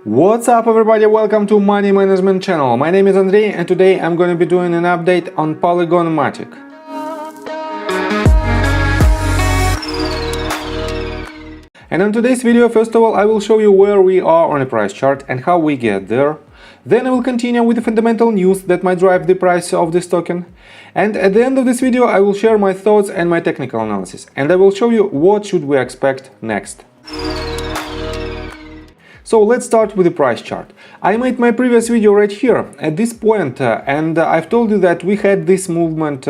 What's up everybody, welcome to Money Management channel. My name is Andrei and today I'm going to be doing an update on POLYGON MATIC. And in today's video, first of all, I will show you where we are on a price chart and how we get there. Then I will continue with the fundamental news that might drive the price of this token. And at the end of this video, I will share my thoughts and my technical analysis. And I will show you what should we expect next. So let's start with the price chart. I made my previous video right here at this point, and I've told you that we had this movement,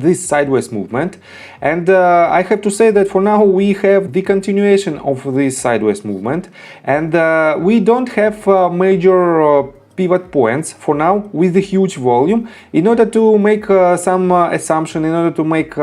this sideways movement, and I have to say that for now we have the continuation of this sideways movement, and we don't have major pivot points for now with the huge volume in order to make some assumption, in order to make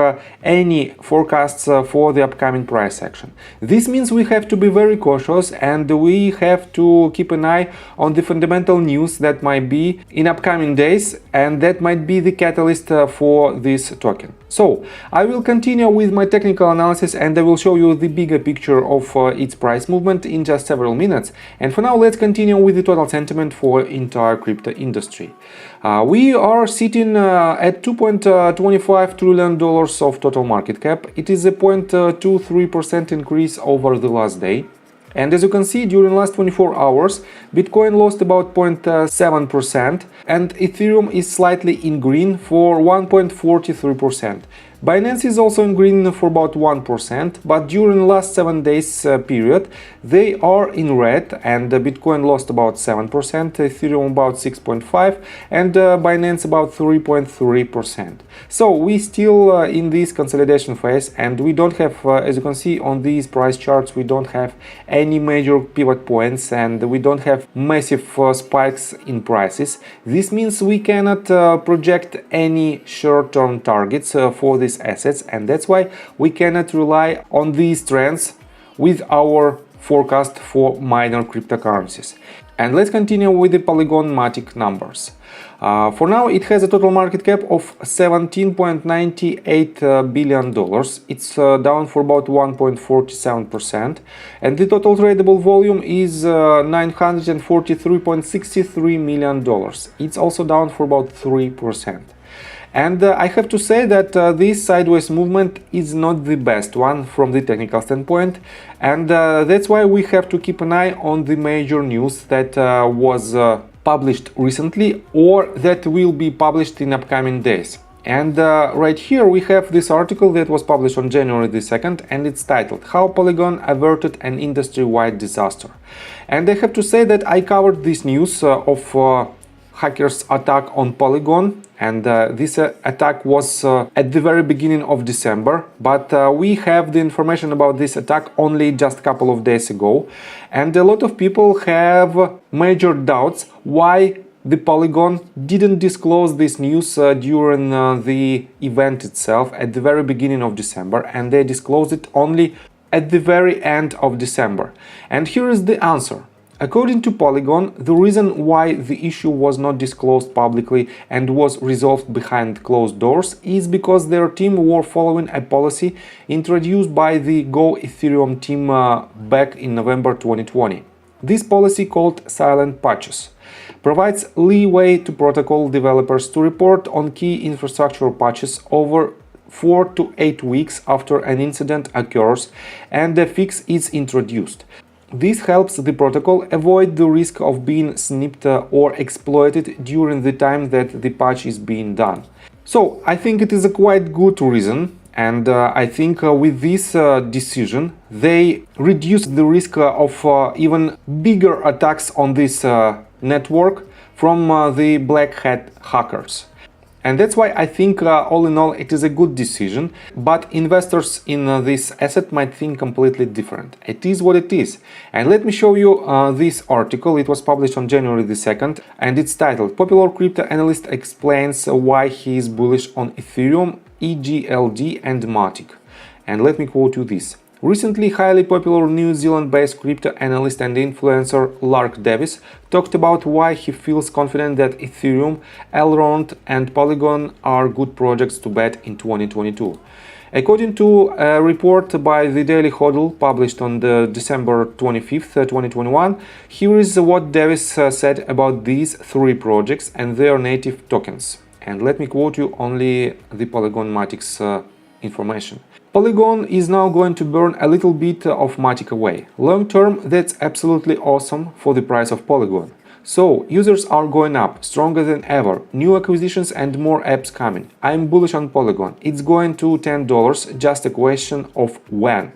any forecasts for the upcoming price action. This means we have to be very cautious and we have to keep an eye on the fundamental news that might be in upcoming days, and that might be the catalyst for this token. So I will continue with my technical analysis and I will show you the bigger picture of its price movement in just several minutes. And for now, let's continue with the total sentiment for entire crypto industry. We are sitting at $2.25 trillion of total market cap. It is a 0.23% increase over the last day. And as you can see, during the last 24 hours, Bitcoin lost about 0.7% and Ethereum is slightly in green for 1.43%. Binance is also in green for about 1%, but during the last 7 days period, they are in red, and Bitcoin lost about 7%, Ethereum about 6.5%, and Binance about 3.3%. So we still in this consolidation phase, and we don't have, as you can see on these price charts, we don't have any major pivot points, and we don't have massive spikes in prices. This means we cannot project any short-term targets for these assets, and that's why we cannot rely on these trends with our forecast for minor cryptocurrencies. And let's continue with the POLYGON MATIC numbers. For now, it has a total market cap of $17.98 billion. It's down for about 1.47%, and the total tradable volume is $943.63 million. It's also down for about 3%. And I have to say that this sideways movement is not the best one from the technical standpoint, and that's why we have to keep an eye on the major news that was published recently or that will be published in upcoming days. And right here we have this article that was published on January the 2nd, and it's titled "How Polygon Averted an Industry-Wide Disaster." And I have to say that I covered this news of hackers' attack on Polygon, and this attack was at the very beginning of December, but we have the information about this attack only just a couple of days ago, and a lot of people have major doubts why the Polygon didn't disclose this news during the event itself at the very beginning of December, and they disclosed it only at the very end of December. And here is the answer. According to Polygon, the reason why the issue was not disclosed publicly and was resolved behind closed doors is because their team were following a policy introduced by the Go Ethereum team back in November 2020. This policy, called Silent Patches, provides leeway to protocol developers to report on key infrastructure patches over 4 to 8 weeks after an incident occurs and a fix is introduced. This helps the protocol avoid the risk of being snipped or exploited during the time that the patch is being done. So I think it is a quite good reason, and I think with this decision they reduce the risk of even bigger attacks on this network from the black hat hackers. And that's why I think all in all it is a good decision, but investors in this asset might think completely different. It is what it is. And let me show you this article. It was published on January the 2nd, and it's titled "Popular Crypto Analyst Explains Why He is Bullish on Ethereum, EGLD and MATIC." And let me quote you this. Recently, highly popular New Zealand-based crypto analyst and influencer Lark Davis talked about why he feels confident that Ethereum, Elrond and Polygon are good projects to bet in 2022. According to a report by the Daily Hodl published on December 25th, 2021, here is what Davis said about these three projects and their native tokens. And let me quote you only the Polygon Matic's information. Polygon is now going to burn a little bit of Matic away. Long term, that's absolutely awesome for the price of Polygon. So, users are going up, stronger than ever, new acquisitions and more apps coming. I'm bullish on Polygon. It's going to $10, just a question of when.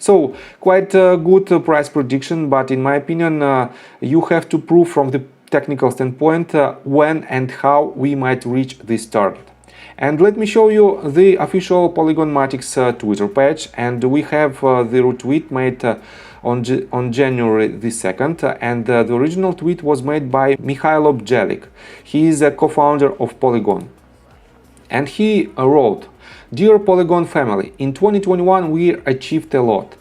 So, quite a good price prediction, but in my opinion, you have to prove from the technical standpoint when and how we might reach this target. And let me show you the official Polygon Matic's Twitter page, and we have the retweet made on January the 2nd, and the original tweet was made by Mikhailo Bjelik. He is a co-founder of Polygon. And he wrote, "Dear Polygon family, in 2021 we achieved a lot.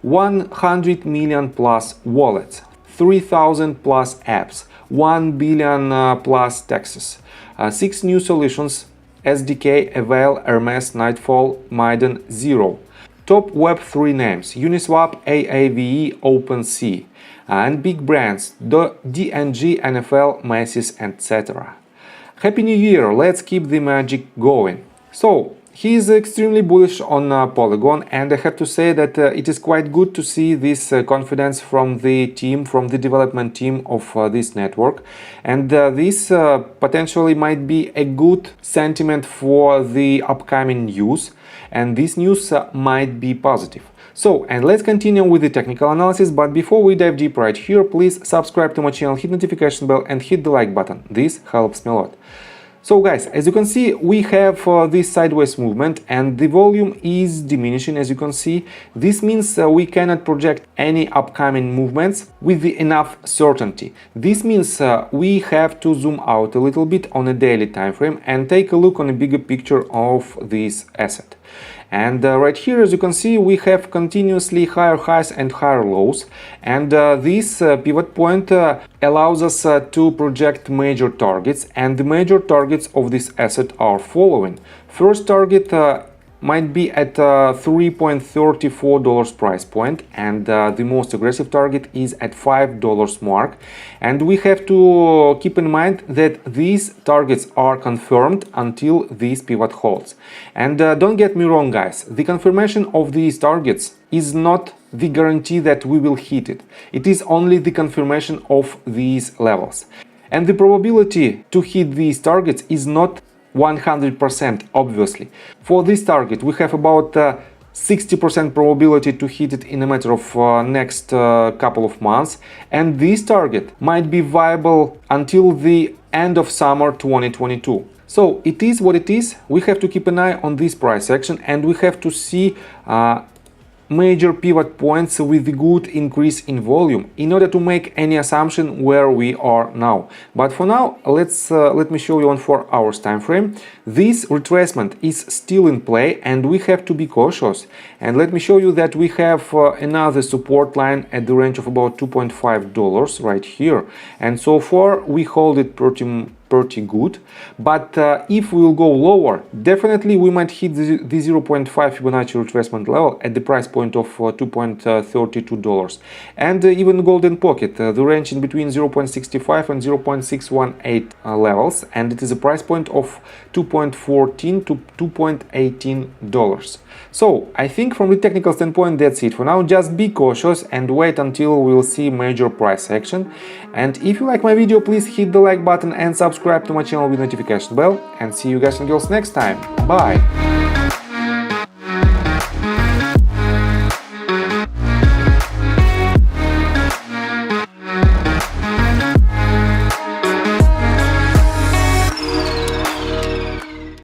100 million plus wallets, 3,000 plus apps, 1 billion plus taxes, 6 new solutions, SDK, Avail, Hermes, Nightfall, Maiden, Zero. Top Web3 names, Uniswap, AAVE, OpenSea, and big brands, DNG, NFL, Macy's, etc. Happy New Year, let's keep the magic going." So, he is extremely bullish on Polygon, and I have to say that it is quite good to see this confidence from the team, from the development team of this network. And this potentially might be a good sentiment for the upcoming news, and this news might be positive. So, and let's continue with the technical analysis, but before we dive deep right here, please subscribe to my channel, hit notification bell and hit the like button. This helps me a lot. So guys, as you can see, we have this sideways movement and the volume is diminishing, as you can see. This means we cannot project any upcoming movements with enough certainty. This means we have to zoom out a little bit on a daily time frame and take a look on a bigger picture of this asset. And right here, as you can see, we have continuously higher highs and higher lows, and this pivot point allows us to project major targets, and the major targets of this asset are following. First target might be at $3.34 price point, and the most aggressive target is at $5 mark. And we have to keep in mind that these targets are confirmed until this pivot holds. And don't get me wrong, guys, the confirmation of these targets is not the guarantee that we will hit it. It is only the confirmation of these levels. And the probability to hit these targets is not 100%, obviously. For this target, we have about 60% probability to hit it in a matter of next couple of months, and this target might be viable until the end of summer 2022. So it is what it is. We have to keep an eye on this price action, and we have to see major pivot points with a good increase in volume in order to make any assumption where we are now. But for now, let me show you on 4 hours time frame. This retracement is still in play and we have to be cautious. And let me show you that we have another support line at the range of about $2.5 right here. And so far we hold it pretty good, but if we will go lower, definitely we might hit the 0.5 Fibonacci retracement level at the price point of $2.32, and even golden pocket, the range in between 0.65 and 0.618 levels, and it is a price point of $2.14 to $2.18. So I think from the technical standpoint that's it for now. Just be cautious and wait until we'll see major price action. And if you like my video, please hit the like button and subscribe to my channel with notification bell, and see you guys and girls next time. Bye!